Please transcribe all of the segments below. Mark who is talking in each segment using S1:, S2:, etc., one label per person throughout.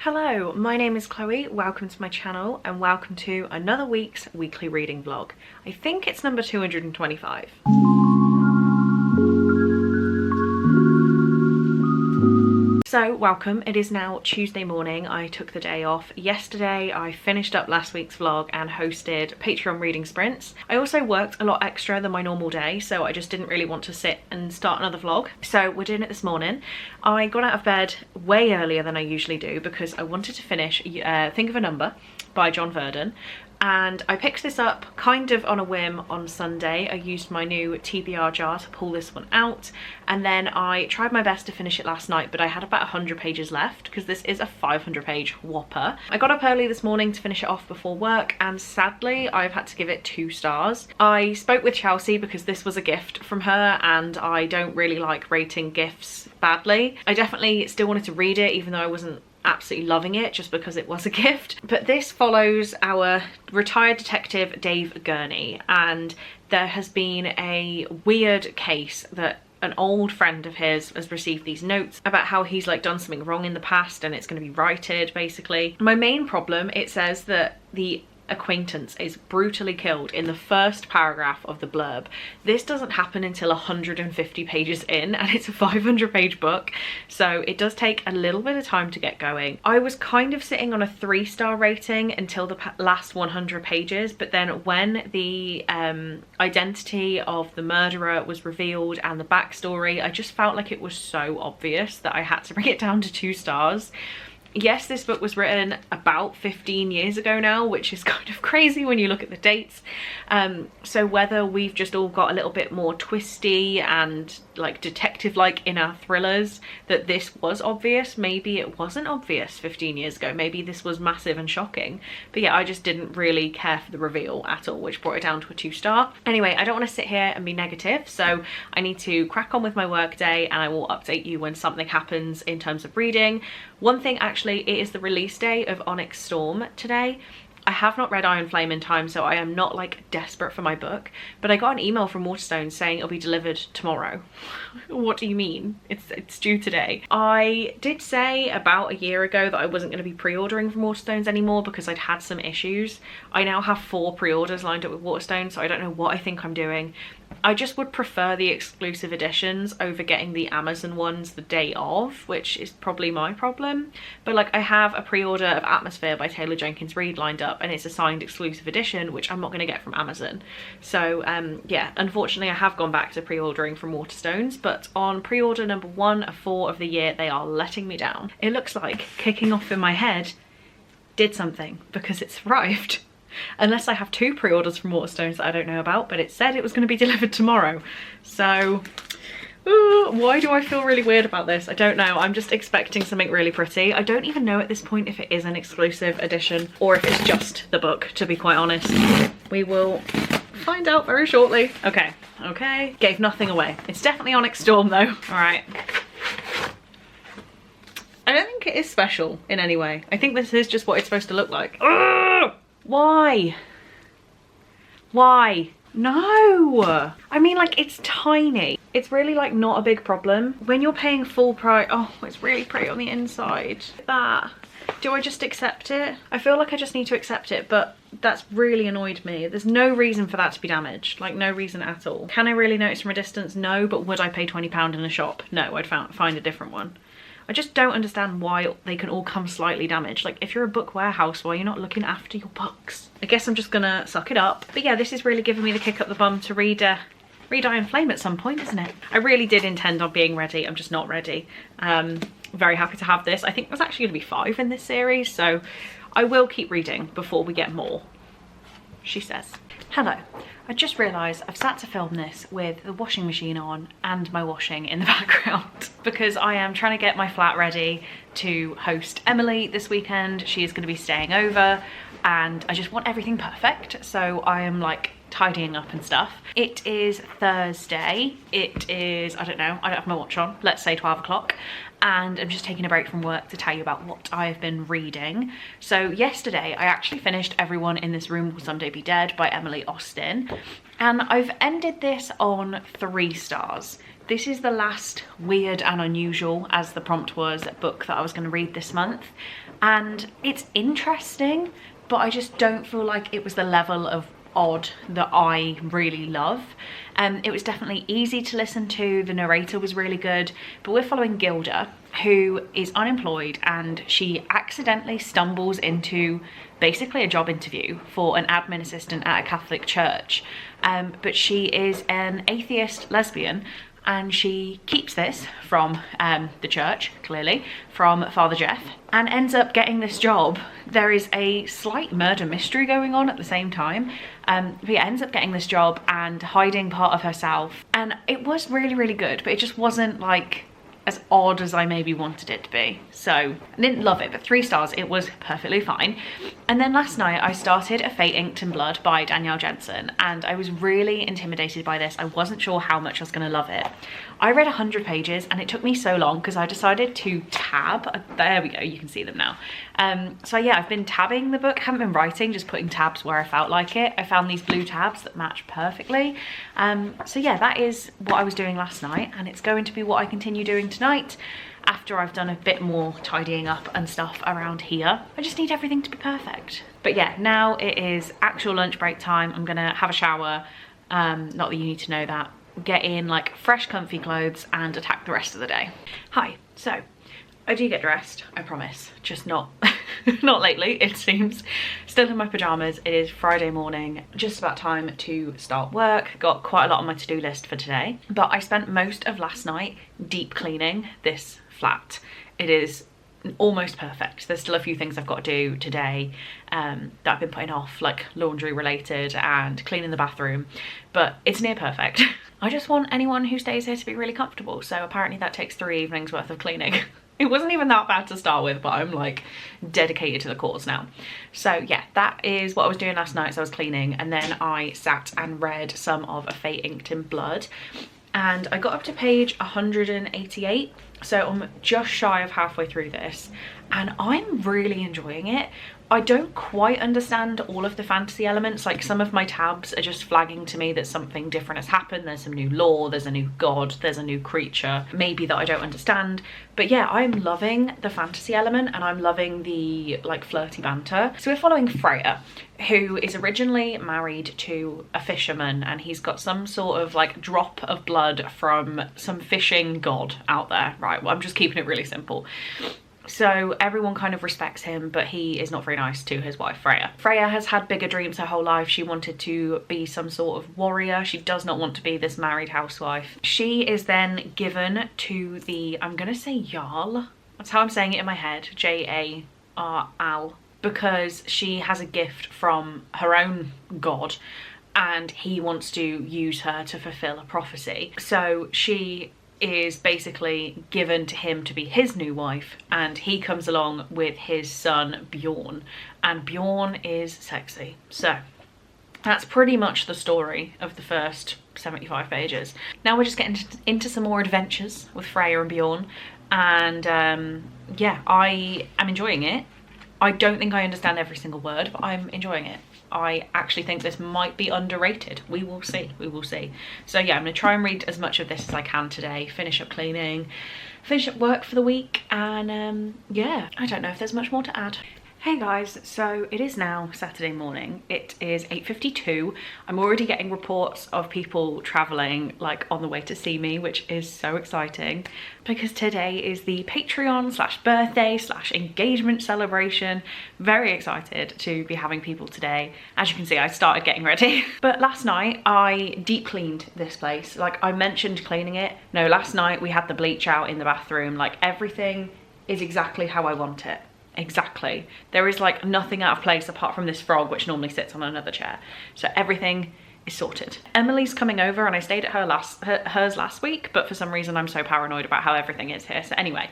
S1: Hello, my name is Chloe, welcome to my channel and welcome to another week's weekly reading vlog. I think it's number 225. So welcome, it is now Tuesday morning. I took the day off yesterday. I finished up last week's vlog and hosted Patreon reading sprints. I also worked a lot extra than my normal day, so I just didn't really want to sit and start another vlog. So we're doing it this morning. I got out of bed way earlier than I usually do because I wanted to finish Think of a Number by John Verdon. And I picked this up kind of on a whim on Sunday. I used my new TBR jar to pull this one out, and then I tried my best to finish it last night, but I had about 100 pages left because this is a 500-page whopper. I got up early this morning to finish it off before work, and sadly I've had to give it 2 stars. I spoke with Chelsea because this was a gift from her and I don't really like rating gifts badly. I definitely still wanted to read it even though I wasn't absolutely loving it just because it was a gift. But this follows our retired detective Dave Gurney, and there has been a weird case that an old friend of his has received these notes about how he's like done something wrong in the past and it's going to be righted basically. My main problem, it says that the acquaintance is brutally killed in the first paragraph of the blurb. This doesn't happen until 150 pages in, and it's a 500-page book, so it does take a little bit of time to get going. I was kind of sitting on a 3-star rating until the last 100 pages, but then when the identity of the murderer was revealed and the backstory, I just felt like it was so obvious that I had to bring it down to 2 stars. Yes, this book was written about 15 years ago now, which is kind of crazy when you look at the dates. So whether we've just all got a little bit more twisty and like detective-like in our thrillers, that this was obvious, maybe it wasn't obvious 15 years ago. Maybe this was massive and shocking. But yeah, I just didn't really care for the reveal at all, which brought it down to a 2-star. Anyway, I don't want to sit here and be negative, so I need to crack on with my work day and I will update you when something happens in terms of reading. One thing actually, it is the release day of Onyx Storm today. I have not read Iron Flame in time, so I am not like desperate for my book, but I got an email from Waterstones saying it'll be delivered tomorrow. What do you mean? It's due today. I did say about a year ago that I wasn't going to be pre-ordering from Waterstones anymore because I'd had some issues. I now have 4 pre-orders lined up with Waterstones, so I don't know what I think I'm doing. I just would prefer the exclusive editions over getting the Amazon ones the day of, which is probably my problem. But like, I have a pre-order of Atmosphere by Taylor Jenkins Reid lined up, and it's a signed exclusive edition, which I'm not going to get from Amazon. So yeah, unfortunately I have gone back to pre-ordering from Waterstones, but on pre-order number 1 of 4 of the year, they are letting me down. It looks like Kicking Off in My Head did something because it's arrived. Unless I have 2 pre-orders from Waterstones that I don't know about, but it said it was going to be delivered tomorrow. So, why do I feel really weird about this? I don't know. I'm just expecting something really pretty. I don't even know at this point if it is an exclusive edition or if it's just the book, to be quite honest. We will find out very shortly. Okay, okay. Gave nothing away. It's definitely Onyx Storm though. All right. I don't think it is special in any way. I think this is just what it's supposed to look like. Ugh! Why? Why? No! I mean, like, it's tiny. It's really like not a big problem. When you're paying full price, oh, it's really pretty on the inside. That. Do I just accept it? I feel like I just need to accept it, but that's really annoyed me. There's no reason for that to be damaged. Like, no reason at all. Can I really notice from a distance? No, but would I pay £20 in a shop? No, I'd find a different one. I just don't understand why they can all come slightly damaged. Like, if you're a book warehouse, why are you not looking after your books? I guess I'm just gonna suck it up. But yeah, this is really giving me the kick up the bum to read Iron Flame at some point, isn't it? I really did intend on being ready. I'm just not ready. Very happy to have this. I think there's actually gonna be 5 in this series, so I will keep reading before we get more, she says. Hello. I just realised I've sat to film this with the washing machine on and my washing in the background because I am trying to get my flat ready to host Emily this weekend. She is going to be staying over and I just want everything perfect. So I am like tidying up and stuff. It is Thursday. It is, I don't know, I don't have my watch on, let's say 12 o'clock. And I'm just taking a break from work to tell you about what I've been reading. So yesterday I actually finished Everyone in This Room Will Someday Be Dead by Emily Austen, and I've ended this on 3 stars. This is the last weird and unusual, as the prompt was, book that I was going to read this month, and it's interesting, but I just don't feel like it was the level of odd that I really love. It was definitely easy to listen to, the narrator was really good, but we're following Gilda, who is unemployed, and she accidentally stumbles into basically a job interview for an admin assistant at a Catholic church, but she is an atheist lesbian, and she keeps this from the church, clearly, from Father Jeff, and ends up getting this job. There is a slight murder mystery going on at the same time, but yeah, ends up getting this job and hiding part of herself, and it was really, really good, but it just wasn't like as odd as I maybe wanted it to be. So I didn't love it, but 3 stars, it was perfectly fine. And then last night I started A Fate Inked in Blood by Danielle Jensen, and I was really intimidated by this. I wasn't sure how much I was going to love it. I read 100 pages and it took me so long because I decided to tab. There we go, you can see them now. So yeah, I've been tabbing the book, haven't been writing, just putting tabs where I felt like it. I found these blue tabs that match perfectly. So yeah, that is what I was doing last night, and it's going to be what I continue doing tonight after I've done a bit more tidying up and stuff around here. I just need everything to be perfect. But yeah, now it is actual lunch break time. I'm gonna have a shower, not that you need to know that, get in like fresh comfy clothes and attack the rest of the day. Hi, so I do get dressed, I promise, just not not lately, it seems. Still in my pajamas. It is Friday morning, just about time to start work. Got quite a lot on my to-do list for today, but I spent most of last night deep cleaning this flat. It is almost perfect. There's still a few things I've got to do today that I've been putting off, like laundry related and cleaning the bathroom, but it's near perfect. I just want anyone who stays here to be really comfortable, so apparently that takes 3 evenings worth of cleaning. It wasn't even that bad to start with, but I'm like dedicated to the cause now. So yeah, that is what I was doing last night. So I was cleaning, and then I sat and read some of A Fate Inked in Blood, and I got up to page 188. So I'm just shy of halfway through this, and I'm really enjoying it. I don't quite understand all of the fantasy elements. Like, some of my tabs are just flagging to me that something different has happened. There's some new lore, there's a new god, there's a new creature, maybe that I don't understand. But yeah, I'm loving the fantasy element, and I'm loving the like flirty banter. So we're following Freya, who is originally married to a fisherman, and he's got some sort of like drop of blood from some fishing god out there. Right, well, I'm just keeping it really simple. So everyone kind of respects him, but he is not very nice to his wife, Freya. Freya has had bigger dreams her whole life. She wanted to be some sort of warrior. She does not want to be this married housewife. She is then given to the, I'm gonna say Jarl. That's how I'm saying it in my head, J-A-R-L, because she has a gift from her own god, and he wants to use her to fulfill a prophecy. So she is basically given to him to be his new wife, and he comes along with his son Bjorn, and Bjorn is sexy. So that's pretty much the story of the first 75 pages. Now we're just getting into some more adventures with Freya and Bjorn, and yeah, I am enjoying it. I don't think I understand every single word, but I'm enjoying it. I actually think this might be underrated. We will see, we will see. So yeah, I'm gonna try and read as much of this as I can today, finish up cleaning, finish up work for the week, and yeah, I don't know if there's much more to add. Hey guys, so it is now Saturday morning. It is 8:52. I'm already getting reports of people traveling like on the way to see me, which is so exciting because today is the Patreon / birthday / engagement celebration. Very excited to be having people today. As you can see, I started getting ready. But last night I deep cleaned this place. Like, I mentioned cleaning it. No, last night we had the bleach out in the bathroom. Like, everything is exactly how I want it. Exactly. There is like nothing out of place apart from this frog, which normally sits on another chair. So everything is sorted. Emily's coming over, and I stayed at hers last week, but for some reason I'm so paranoid about how everything is here. So anyway,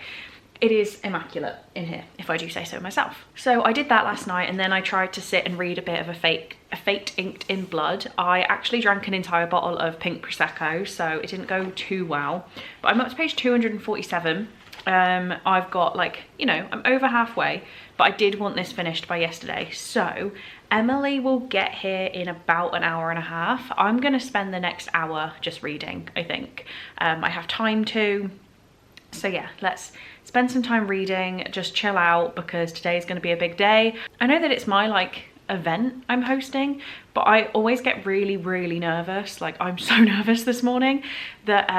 S1: it is immaculate in here, if I do say so myself. So I did that last night, and then I tried to sit and read a bit of a Fate Inked in Blood. I actually drank an entire bottle of pink Prosecco, so it didn't go too well. But I'm up to page 247. I've got like, you know, I'm over halfway, but I did want this finished by yesterday. So Emily will get here in about an hour and a half. I'm gonna spend the next hour just reading, I think. I have time to. So yeah, let's spend some time reading, just chill out, because today is going to be a big day. I know that it's my like event I'm hosting, but I always get really nervous. Like, I'm so nervous this morning that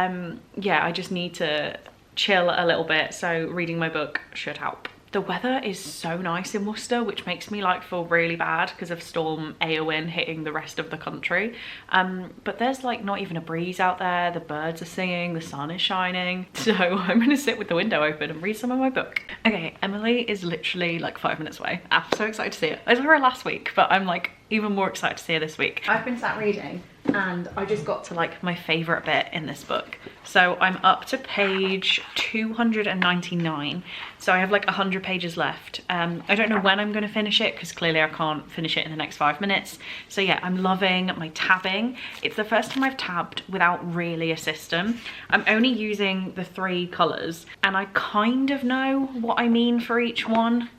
S1: yeah, I just need to chill a little bit. So reading my book should help. The weather is so nice in Worcester, which makes me like feel really bad because of Storm Eowyn hitting the rest of the country. But there's like not even a breeze out there. The birds are singing, the sun is shining. So I'm gonna sit with the window open and read some of my book. Okay, Emily is literally like 5 minutes away. I'm so excited to see her. I saw her last week, but I'm like even more excited to see her this week. I've been sat reading and I just got to like my favorite bit in this book. So I'm up to page 299. So I have like 100 pages left. I don't know when I'm going to finish it because clearly I can't finish it in the next 5 minutes. So yeah, I'm loving my tabbing. It's the first time I've tabbed without really a system. I'm only using the 3 colours and I kind of know what I mean for each one.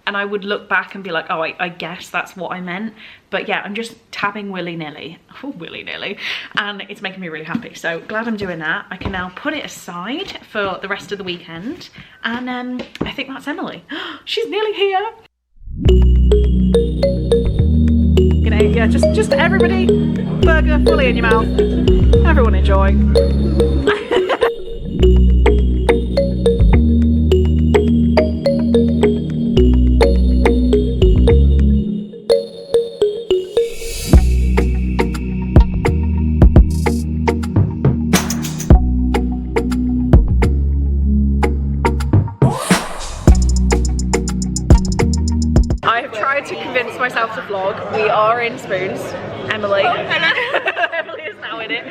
S1: And I would look back and be like, oh, I guess that's what I meant. But yeah, I'm just tabbing willy-nilly. Oh, willy-nilly. And it's making me really happy. So glad I'm doing that. I can now put it aside for the rest of the weekend. And I think that's Emily. She's nearly here. Yeah, just everybody, burger fully in your mouth. Everyone enjoy. Myself to vlog. We are in Spoons. Emily. Emily is now in it.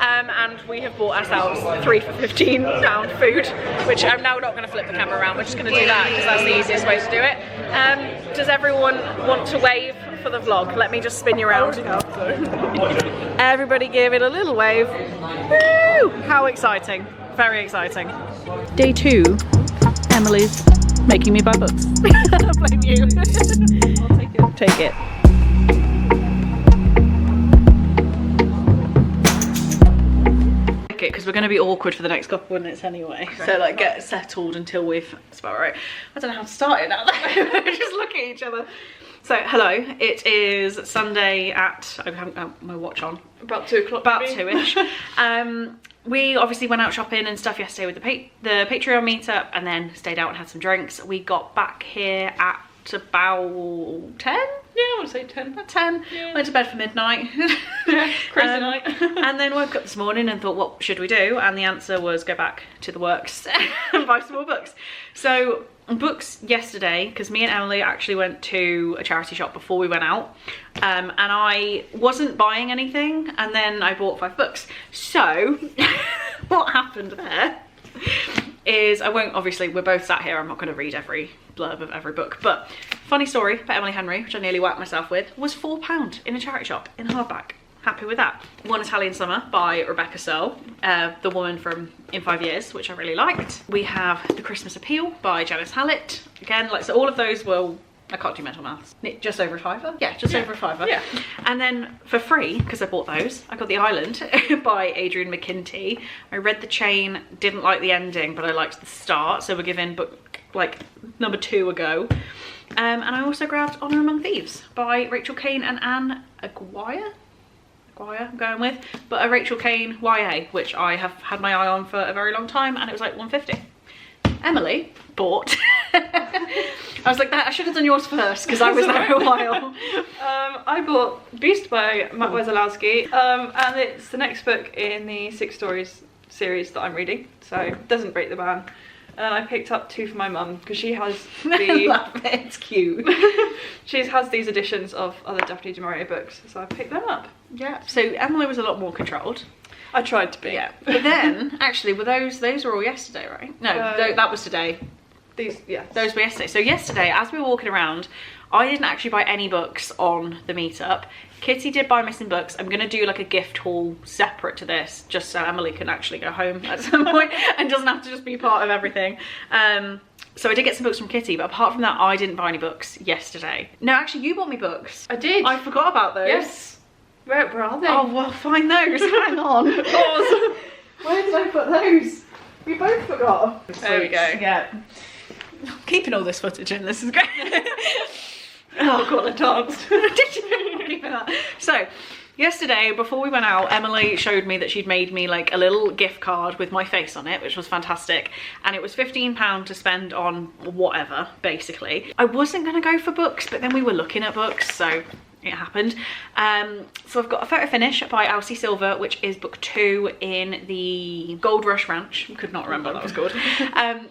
S1: And we have bought ourselves 3 for £15 food, which I'm now not going to flip the camera around. We're just going to do that because that's the easiest way to do it. Does everyone want to wave for the vlog? Let me just spin you around. Everybody give it a little wave. Woo! How exciting. Very exciting. Day 2. Emily's making me buy books. Blame you. I'll take it. Take it. Okay, because we're going to be awkward for the next couple of minutes anyway. Okay. So like get settled until we've... That's about right. I don't know how to start it now. Just look at each other. So hello, it is Sunday at... I haven't got my watch on.
S2: About 2 o'clock.
S1: About 2-ish. We obviously went out shopping and stuff yesterday with the Patreon meetup and then stayed out and had some drinks. We got back here at about 10?
S2: Yeah, I want to say 10.
S1: About 10. Yeah. Went to bed for midnight.
S2: Yeah, crazy night.
S1: And then woke up this morning and thought, what should we do? And the answer was go back to the works and buy some more books. So books yesterday, because me and Emily actually went to a charity shop before we went out, and I wasn't buying anything, and then I bought 5 books. So what happened there is, I won't, obviously we're both sat here, I'm not going to read every blurb of every book, but funny story about Emily Henry, which I nearly whacked myself with, was £4 in a charity shop in hardback. Happy with that. One Italian Summer by Rebecca Searle, the woman from In 5 Years, which I really liked. We have The Christmas Appeal by Janice Hallett. Again, like, so all of those will, I can't do mental maths. Just over a £5? Yeah, just over a £5.
S2: Yeah.
S1: And then for free, because I bought those, I got The Island by Adrian McKinty. I read The Chain, didn't like the ending, but I liked the start, so we're giving book like number 2 a go. And I also grabbed Honour Among Thieves by Rachel Kane and Anne Aguirre. I'm going with, but a Rachel Kane YA, which I have had my eye on for a very long time, and it was like £1.50. Emily bought. I was like, that I should have done yours first because I was there a while.
S2: I bought Beast by Matt Wesolowski, and it's the next book in the 6 Stories series that I'm reading, so it doesn't break the bank. And I picked up 2 for my mum because she has the...
S1: I love it, it's cute.
S2: She has these editions of other Daphne du Maurier books, so I picked them up.
S1: Yeah, so Emily was a lot more controlled.
S2: I tried to be.
S1: Yeah, but then, actually, were those were all yesterday, right? No, that was today.
S2: These, yeah.
S1: Those were yesterday. So yesterday, as we were walking around, I didn't actually buy any books on the meetup. Kitty did buy missing books. I'm going to do like a gift haul separate to this, just so Emily can actually go home at some point and doesn't have to just be part of everything. So I did get some books from Kitty, but apart from that, I didn't buy any books yesterday. No, actually, you bought me books.
S2: I did.
S1: I forgot about those.
S2: Yes. Where are they?
S1: Oh, well, find those. Hang on. Pause. Where did I put those? We both forgot.
S2: There we go.
S1: Yeah. I'm keeping all this footage in. This is great.
S2: Oh, got the dance.
S1: Did you? Keeping that. So, yesterday, before we went out, Emily showed me that she'd made me like a little gift card with my face on it, which was fantastic. And it was £15 to spend on whatever, basically. I wasn't going to go for books, but then we were looking at books, so it happened. So I've got A Photo Finish by Elsie Silver, which is book 2 in the Gold Rush Ranch. Could not remember what that was called.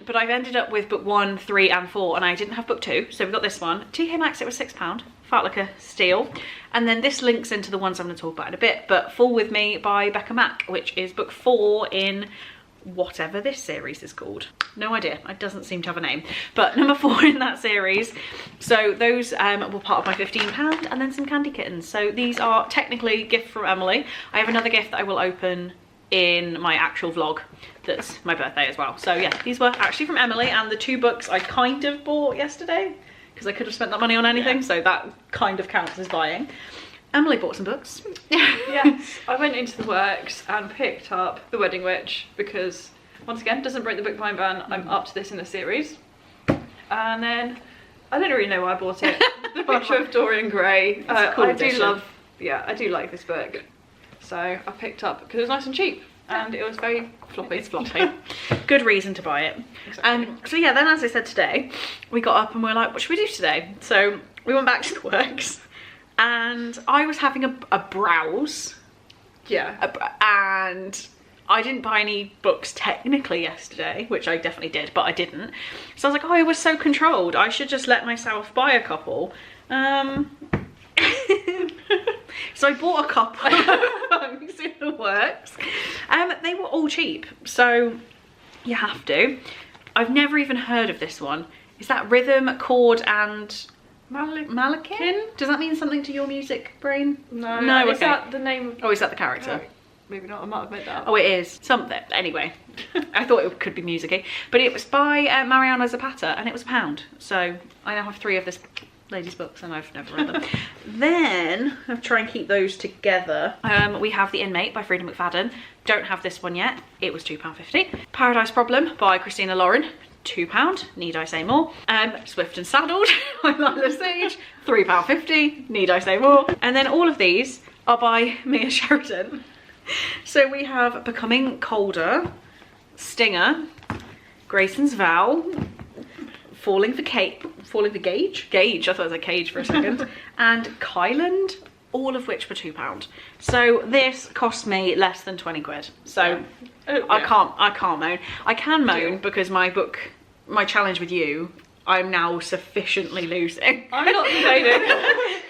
S1: But I've ended up with book 1, 3 and 4, and I didn't have book 2, so we got this one. TK Maxx, it was £6. Felt like a steal. And then this links into the ones I'm going to talk about in a bit, but Fall With Me by Becca Mack, which is book 4 in whatever this series is called. No idea, it doesn't seem to have a name, but number 4 in that series. So those were part of my £15, and then some candy kittens. So these are technically gift from Emily. I have another gift that I will open in my actual vlog that's my birthday as well. So yeah, these were actually from Emily, and the 2 books I kind of bought yesterday because I could have spent that money on anything, yeah. So that kind of counts as buying. Emily bought some books.
S2: Yes, I went into the works and picked up The Wedding Witch because, once again, doesn't break the book blind ban. I'm up to this in the series. And then, I don't really know why I bought it. The picture of Dorian Gray.
S1: Cool
S2: I do like this book. So I picked up because it was nice and cheap. And it was very floppy.
S1: It's floppy. Good reason to buy it.
S2: Exactly.
S1: So yeah, then as I said today, we got up and we were like, what should we do today? So we went back to the works. And I was having a browse.
S2: Yeah.
S1: And I didn't buy any books technically yesterday, which I definitely did, but I didn't. So I was like, oh, I was so controlled. I should just let myself buy a couple. So I bought a couple of books in the works. They were all cheap, so you have to. I've never even heard of this one. Is that Rhythm, Chord and Malakin? Does that mean something to your music brain?
S2: No.
S1: No,
S2: Is that the name?
S1: Oh, is that the character?
S2: No, maybe not, I might have made that up.
S1: Oh, it is. Something. Anyway, I thought it could be music-y. But it was by Mariana Zapata, and it was £1. So I now have 3 of this lady's books, and I've never read them. Then, I'll try and keep those together. We have The Inmate by Frida McFadden. Don't have this one yet. It was £2.50. Paradise Problem by Christina Lauren. £2, need I say more. Swift and Saddled by Lila Sage, £3.50, need I say more. And then all of these are by Mia Sheridan. So we have Becoming Colder, Stinger, Grayson's Vow, Falling for Gauge, I thought it was a cage for a second, and Kyland, all of which were £2. So this cost me less than 20 quid. So yeah. I can't moan. I can moan because my challenge with you, I'm now sufficiently losing.
S2: I'm not complaining.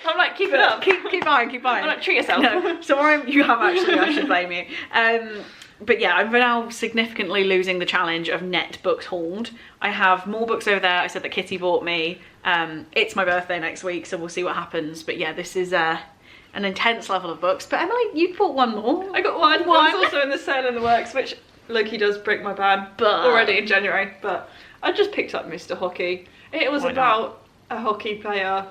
S2: I'm like, keep it up.
S1: Keep buying.
S2: I'm like, treat yourself.
S1: No, so you have actually, I should blame you. But yeah, I'm now significantly losing the challenge of net books hauled. I have more books over there. I said that Kitty bought me. It's my birthday next week, so we'll see what happens. But yeah, this is an intense level of books. But Emily, you bought one more.
S2: I got one. One's also in the sale in the works, which Loki does break my ban already in January. But I just picked up Mr. Hockey. It was about a hockey player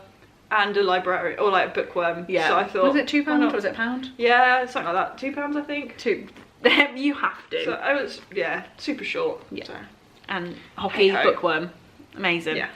S2: and a library, or like a bookworm.
S1: Yeah.
S2: So I thought,
S1: was it £2 or was it £1?
S2: Yeah, something like that. £2, I think.
S1: You have to.
S2: So I was, yeah, super short.
S1: Yeah.
S2: So.
S1: And hockey, bookworm. Amazing.
S2: Yeah.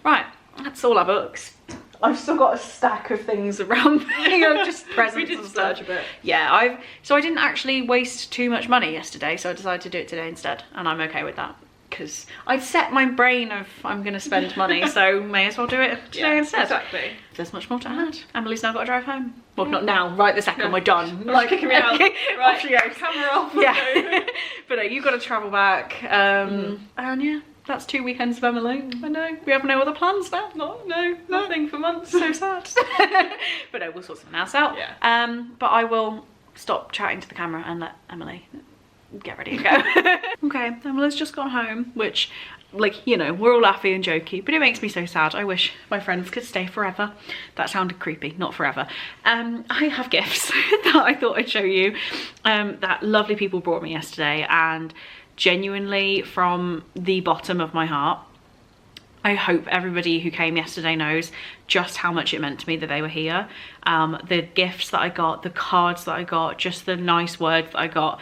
S1: Right, that's all our books. I've still got a stack of things around me, just presents.
S2: We did
S1: and
S2: splurge
S1: stuff.
S2: a bit.
S1: Yeah, so I didn't actually waste too much money yesterday, so I decided to do it today instead, and I'm okay with that. Because I'd set my brain of I'm going to spend money, so may as well do it today instead.
S2: Exactly.
S1: There's much more to add. Emily's now got to drive home. Well, not now, right this second, we're done.
S2: Like, kicking me out.
S1: Right,
S2: off she goes. Camera off.
S1: Yeah. But no, you've got to travel back. And yeah, that's 2 weekends of Emily.
S2: I know.
S1: We have no other plans now.
S2: Nothing for months.
S1: So sad. But no, we'll sort something else out.
S2: Yeah.
S1: But I will stop chatting to the camera and let Emily get ready to go. Okay, Emily's just gone home, which like, you know, we're all laughy and jokey, but it makes me so sad. I wish my friends could stay forever. That sounded creepy, not forever. I have gifts that I thought I'd show you that lovely people brought me yesterday, and genuinely from the bottom of my heart, I hope everybody who came yesterday knows just how much it meant to me that they were here. The gifts that I got, the cards that I got, just the nice words that I got,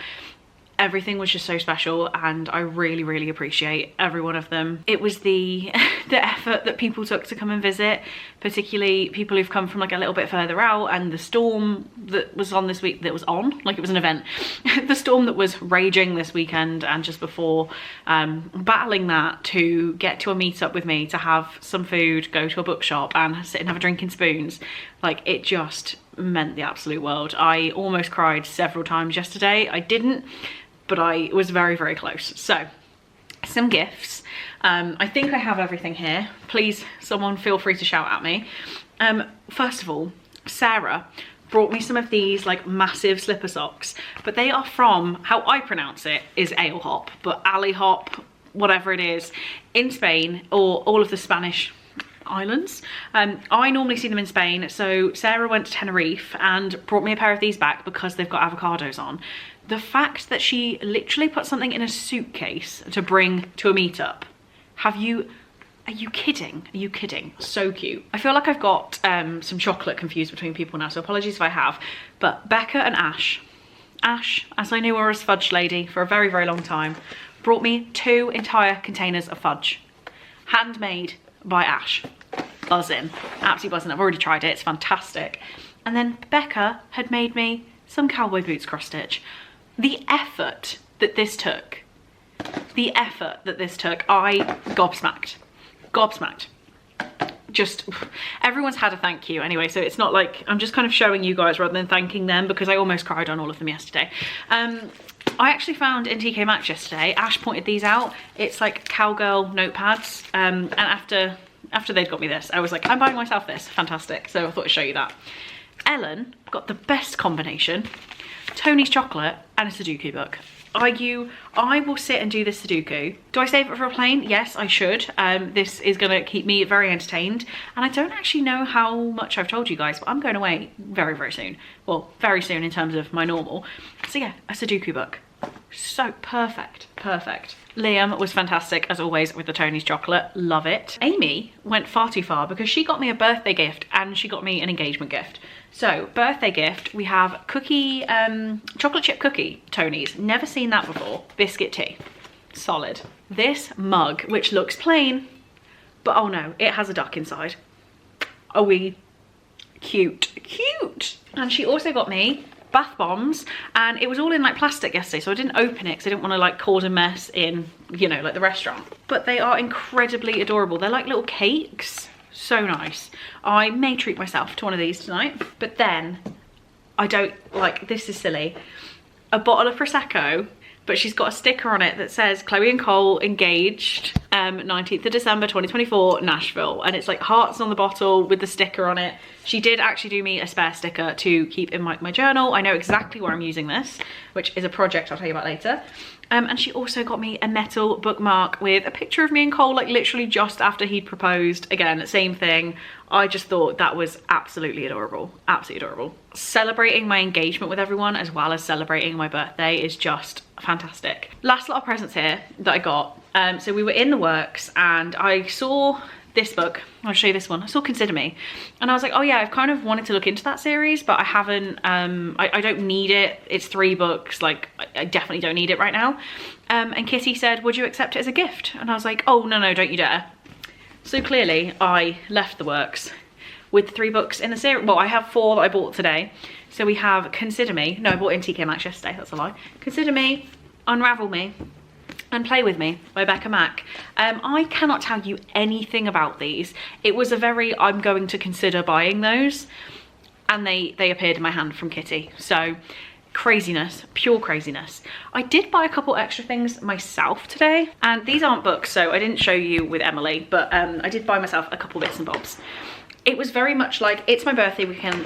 S1: everything was just so special, and I really, really appreciate every one of them. It was the effort that people took to come and visit, particularly people who've come from like a little bit further out, and the storm that was on this week, that was on, like it was an event, the storm that was raging this weekend and just before, battling that to get to a meetup with me, to have some food, go to a bookshop and sit and have a drink in spoons. Like, it just meant the absolute world. I almost cried several times yesterday. I didn't, but I was very, very close. So, some gifts. I think I have everything here. Please, someone feel free to shout at me. First of all, Sarah brought me some of these like massive slipper socks, but they are from, how I pronounce it is ale hop, but alley hop, whatever it is, in Spain, or all of the Spanish islands. I normally see them in Spain, so Sarah went to Tenerife and brought me a pair of these back because they've got avocados on. The fact that she literally put something in a suitcase to bring to a meetup, are you kidding? Are you kidding? So cute. I feel like I've got some chocolate confused between people now, so apologies if I have, but Becca and Ash, as I knew her as Fudge Lady for a very, very long time, brought me 2 entire containers of fudge, handmade by Ash. Buzzing, absolutely buzzing. I've already tried it, it's fantastic. And then Becca had made me some cowboy boots cross stitch. The effort that this took, I gobsmacked. Just, everyone's had a thank you anyway, so it's not like, I'm just kind of showing you guys rather than thanking them, because I almost cried on all of them yesterday. I actually found in TK Maxx yesterday, Ash pointed these out, it's like cowgirl notepads, and after they'd got me this, I was like, I'm buying myself this, fantastic, so I thought I'd show you that. Ellen got the best combination, Tony's chocolate and a Sudoku book. I will sit and do this Sudoku. Do I save it for a plane? Yes, I should. This is gonna keep me very entertained. And I don't actually know how much I've told you guys, but I'm going away very, very soon. Well, very soon in terms of my normal. So yeah, a Sudoku book. So perfect. Liam was fantastic as always with the Tony's chocolate, love it. Amy went far too far because she got me a birthday gift and she got me an engagement gift. So birthday gift, we have cookie, chocolate chip cookie Tony's, never seen that before, biscuit tea, solid. This mug, which looks plain, but oh no, it has a duck inside. Are we cute? And she also got me bath bombs, and it was all in like plastic yesterday, so I didn't open it because I didn't want to like cause a mess in, you know, like the restaurant. But they are incredibly adorable. They're like little cakes, so nice. I may treat myself to one of these tonight. But then I don't, like, this is silly, a bottle of Prosecco, but she's got a sticker on it that says Chloe and Cole engaged 19th of December 2024 Nashville, and it's like hearts on the bottle with the sticker on it. She did actually do me a spare sticker to keep in my journal. I know exactly where I'm using this, which is a project I'll tell you about later. And she also got me a metal bookmark with a picture of me and Cole, like literally just after he'd proposed. Again, same thing. I just thought that was absolutely adorable, absolutely adorable. Celebrating my engagement with everyone as well as celebrating my birthday is just fantastic. Last lot of presents here that I got. So we were in the works and I saw this book. I'll show you this one. I saw Consider Me and I was like, oh yeah, I've kind of wanted to look into that series, but I haven't, I don't need it. It's 3 books, like I definitely don't need it right now. And Kitty said, would you accept it as a gift? And I was like, oh no, don't you dare. So clearly I left the works with 3 books in the series. Well, I have 4 that I bought today. So we have Consider Me. No, I bought in TK Maxx yesterday, that's a lie. Consider Me, Unravel Me, and Play With Me by Becca Mack. I cannot tell you anything about these. It was a very, I'm going to consider buying those, and they appeared in my hand from Kitty. So craziness, pure craziness. I did buy a couple extra things myself today, and these aren't books, so I didn't show you with Emily, but I did buy myself a couple bits and bobs. It was very much like, it's my birthday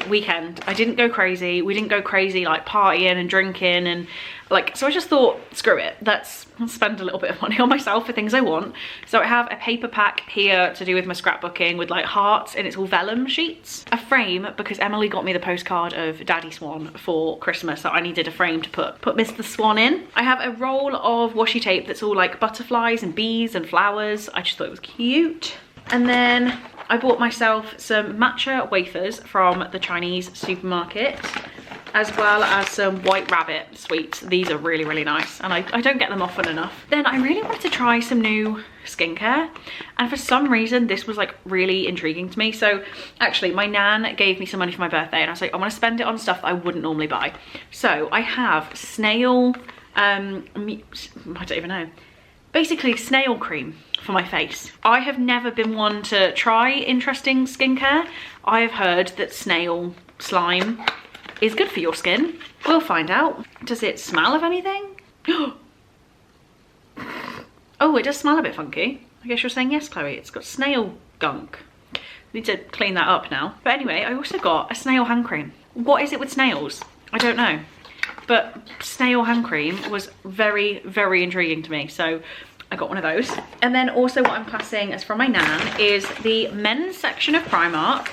S1: weekend. I didn't go crazy. We didn't go crazy like partying and drinking, and Like, so I just thought, screw it, let's spend a little bit of money on myself for things I want. So I have a paper pack here to do with my scrapbooking with like hearts, and it's all vellum sheets. A frame, because Emily got me the postcard of Daddy Swan for Christmas, so I needed a frame to put Mr. Swan in. I have a roll of washi tape that's all like butterflies and bees and flowers. I just thought it was cute. And then I bought myself some matcha wafers from the Chinese supermarket, as well as some White Rabbit sweets. These are really, really nice, and I don't get them often enough. Then I really wanted to try some new skincare, and for some reason this was like really intriguing to me. So actually my nan gave me some money for my birthday, and I was like, I want to spend it on stuff that I wouldn't normally buy. So I have snail, I don't even know, basically snail cream for my face. I have never been one to try interesting skincare. I have heard that snail slime is good for your skin. We'll find out. Does it smell of anything? Oh, it does smell a bit funky. I guess you're saying yes, Chloe. It's got snail gunk. Need to clean that up now. But anyway, I also got a snail hand cream. What is it with snails? I don't know. But snail hand cream was very, very intriguing to me. So I got one of those. And then also what I'm classing as from my nan is the men's section of Primark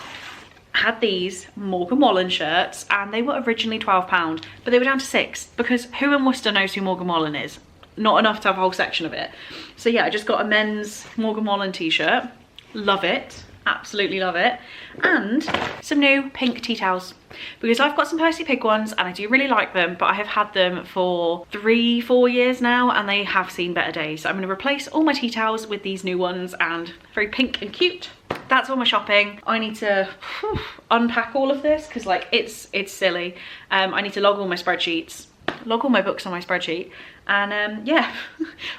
S1: had these Morgan Wallen shirts, and they were originally £12, but they were down to £6, because who in Worcester knows who Morgan Wallen is? Not enough to have a whole section of it. So yeah, I just got a men's Morgan Wallen t-shirt. Love it. Absolutely love it. And some new pink tea towels, because I've got some Percy Pig ones and I do really like them, but I have had them for 3-4 years now and they have seen better days. So I'm going to replace all my tea towels with these new ones, and very pink and cute. That's all my shopping. I need to unpack all of this because like it's silly. I need to log all my spreadsheets, log all my books on my spreadsheet, and yeah,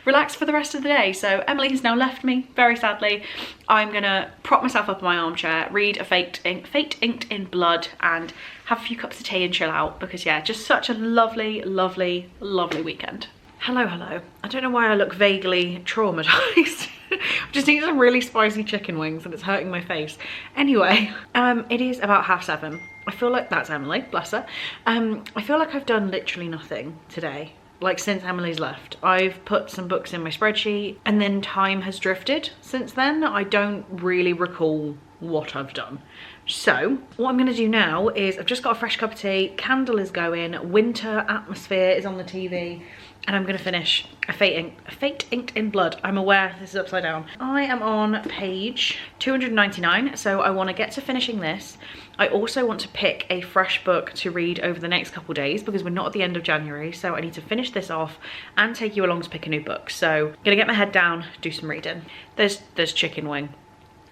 S1: relax for the rest of the day. So Emily has now left me, very sadly. I'm gonna prop myself up in my armchair, read a Fate Inked in Blood, and have a few cups of tea and chill out, because yeah, just such a lovely, lovely, lovely weekend. Hello, hello. I don't know why I look vaguely traumatized. I just eating some really spicy chicken wings and it's hurting my face. Anyway, it is about 7:30. I feel like that's Emily, bless her. I feel like I've done literally nothing today. Like since Emily's left. I've put some books in my spreadsheet and then time has drifted since then. I don't really recall what I've done. So what I'm gonna do now is I've just got a fresh cup of tea, candle is going, winter atmosphere is on the TV, and I'm gonna finish a Fate Inked in Blood. I'm aware this is upside down. I am on page 299, so I wanna get to finishing this. I also want to pick a fresh book to read over the next couple days, because we're not at the end of January, so I need to finish this off and take you along to pick a new book. So I'm gonna get my head down, do some reading. There's chicken wing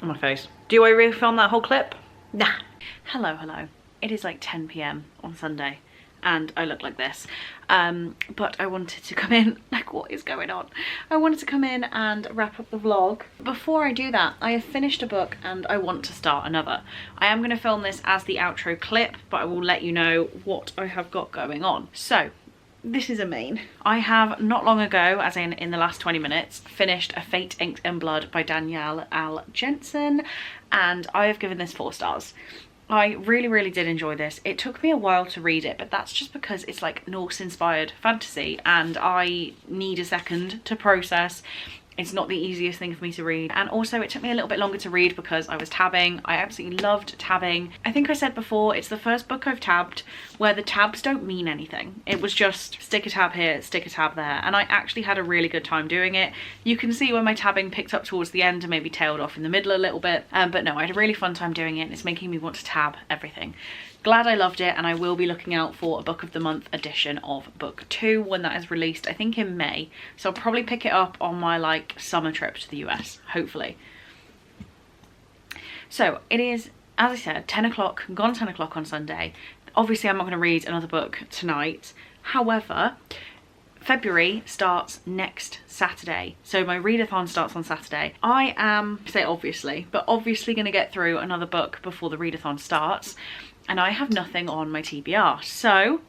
S1: on my face. Do I really film that whole clip? Nah. Hello, hello. It is like 10 PM on Sunday and I look like this. But I wanted to come in, like what is going on? I wanted to come in and wrap up the vlog. Before I do that, I have finished a book and I want to start another. I am gonna film this as the outro clip, but I will let you know what I have got going on. So, this is a main. I have not long ago, as in the last 20 minutes, finished A Fate Inked in Blood by Danielle L. Jensen, and I have given this 4 stars. I really, really did enjoy this. It took me a while to read it, but that's just because it's like Norse-inspired fantasy and I need a second to process. It's not the easiest thing for me to read, and also it took me a little bit longer to read because I was tabbing. I absolutely loved tabbing. I think I said before, it's the first book I've tabbed where the tabs don't mean anything. It was just stick a tab here, stick a tab there, and I actually had a really good time doing it. You can see when my tabbing picked up towards the end and maybe tailed off in the middle a little bit, but no, I had a really fun time doing it and it's making me want to tab everything. Glad I loved it, and I will be looking out for a book of the month edition of book 2 when that is released, I think in May. So I'll probably pick it up on my like summer trip to the US, hopefully. So it is, as I said, 10 o'clock, gone 10 o'clock on Sunday. Obviously I'm not going to read another book tonight. However, February starts next Saturday, so my readathon starts on Saturday. I am, say obviously, but obviously going to get through another book before the readathon starts, and I have nothing on my TBR, so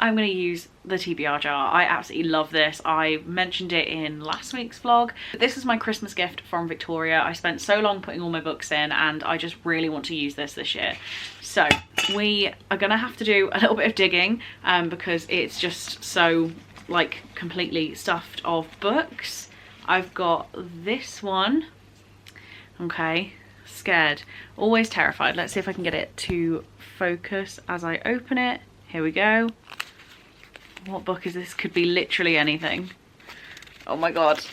S1: I'm going to use the TBR jar. I absolutely love this. I mentioned it in last week's vlog. This is my Christmas gift from Victoria. I spent so long putting all my books in and I just really want to use this year. So we are going to have to do a little bit of digging because it's just so like completely stuffed of books. I've got this one. Okay, scared, always terrified. Let's see if I can get it to focus as I open it. Here we go. What book is this? Could be literally anything. Oh my god.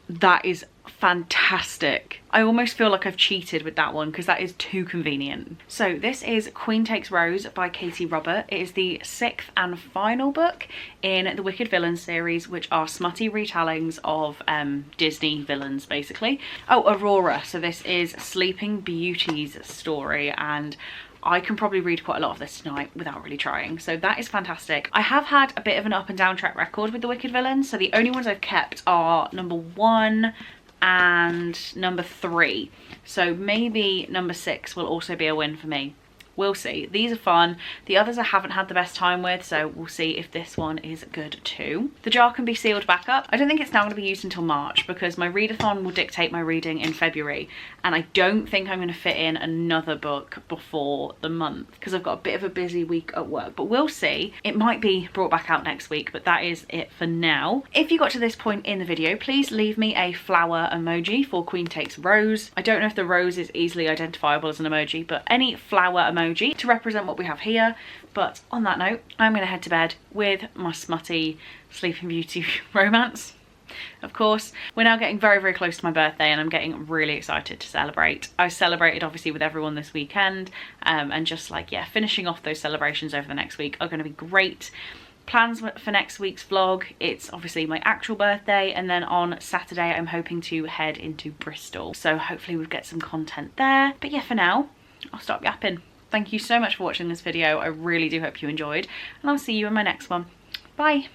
S1: That is fantastic. I almost feel like I've cheated with that one because that is too convenient. So this is Queen Takes Rose by Katie Robert. It is the 6th and final book in the Wicked Villains series, which are smutty retellings of Disney villains basically. Oh, Aurora. So this is Sleeping Beauty's story, and I can probably read quite a lot of this tonight without really trying. So that is fantastic. I have had a bit of an up and down track record with the Wicked Villains. So the only ones I've kept are number 1 and number 3. So maybe number 6 will also be a win for me. We'll see. These are fun. The others I haven't had the best time with, so we'll see if this one is good too. The jar can be sealed back up. I don't think it's now going to be used until March because my readathon will dictate my reading in February, and I don't think I'm going to fit in another book before the month because I've got a bit of a busy week at work, but we'll see. It might be brought back out next week, but that is it for now. If you got to this point in the video, please leave me a flower emoji for Queen Takes Rose. I don't know if the rose is easily identifiable as an emoji, but any flower emoji to represent what we have here. But on that note, I'm going to head to bed with my smutty Sleeping Beauty romance. Of course, we're now getting very, very close to my birthday and I'm getting really excited to celebrate. I celebrated obviously with everyone this weekend and just like, yeah, finishing off those celebrations over the next week are going to be great. Plans for next week's vlog, it's obviously my actual birthday, and then on Saturday I'm hoping to head into Bristol. So hopefully we'll get some content there. But yeah, for now, I'll stop yapping. Thank you so much for watching this video. I really do hope you enjoyed, and I'll see you in my next one. Bye.